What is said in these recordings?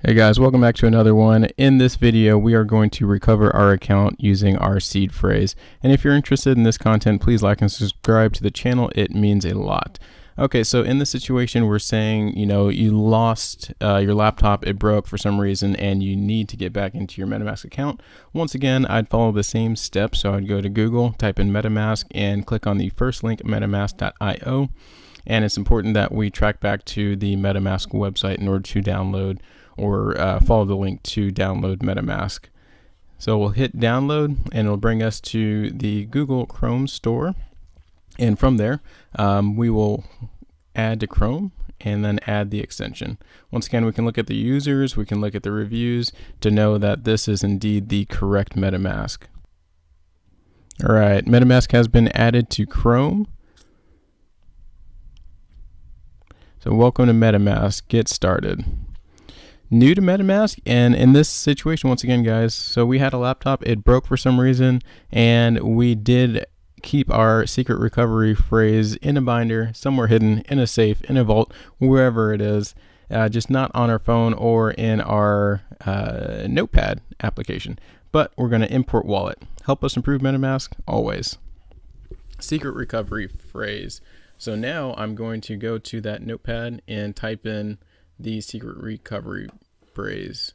Hey guys, welcome back to another one. In this video, we are going to recover our account using our seed phrase. And if you're interested in this content, please like and subscribe to the channel. It means a lot. Okay, so in this situation, we're saying, you lost your laptop, it broke for some reason, and you need to get back into your MetaMask account. Once again, I'd follow the same steps. So I'd go to Google, type in MetaMask, and click on the first link, metamask.io. And it's important that we track back to the MetaMask website in order to download or follow the link to download MetaMask. So we'll hit download and it'll bring us to the Google Chrome store. And from there, we will add to Chrome and then add the extension. Once again, we can look at the users, we can look at the reviews to know that this is indeed the correct MetaMask. All right, MetaMask has been added to Chrome. So welcome to MetaMask, get started. New to MetaMask, and in this situation, once again guys, so we had a laptop, it broke for some reason, and we did keep our secret recovery phrase in a binder, somewhere hidden, in a safe, in a vault, wherever it is, just not on our phone or in our notepad application, but we're going to import wallet. Help us improve MetaMask, always. Secret recovery phrase. So now I'm going to go to that notepad and type in the secret recovery phrase.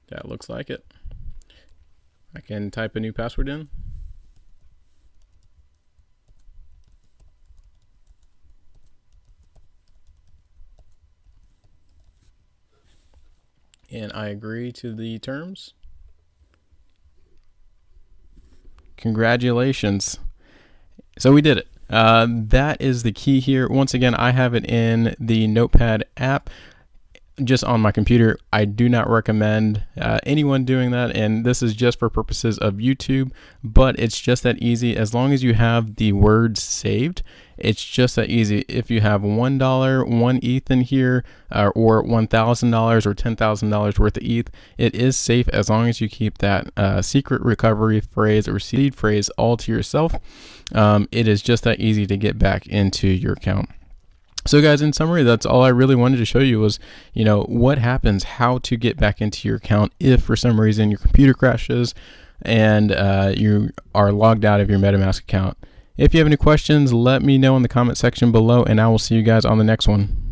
That looks like it. I can type a new password in. And I agree to the terms. Congratulations. So we did it. That is the key here. Once again, I have it in the Notepad app just on my computer. I do not recommend anyone doing that, and this is just for purposes of YouTube, but it's just that easy. As long as you have the words saved, it's just that easy. If you have $1, 1 ETH in here, or $1,000 or $10,000 worth of ETH, it is safe as long as you keep that secret recovery phrase or seed phrase all to yourself. It is just that easy to get back into your account. So guys, in summary, that's all I really wanted to show you was, what happens, how to get back into your account if for some reason your computer crashes and you are logged out of your MetaMask account. If you have any questions, let me know in the comment section below, and I will see you guys on the next one.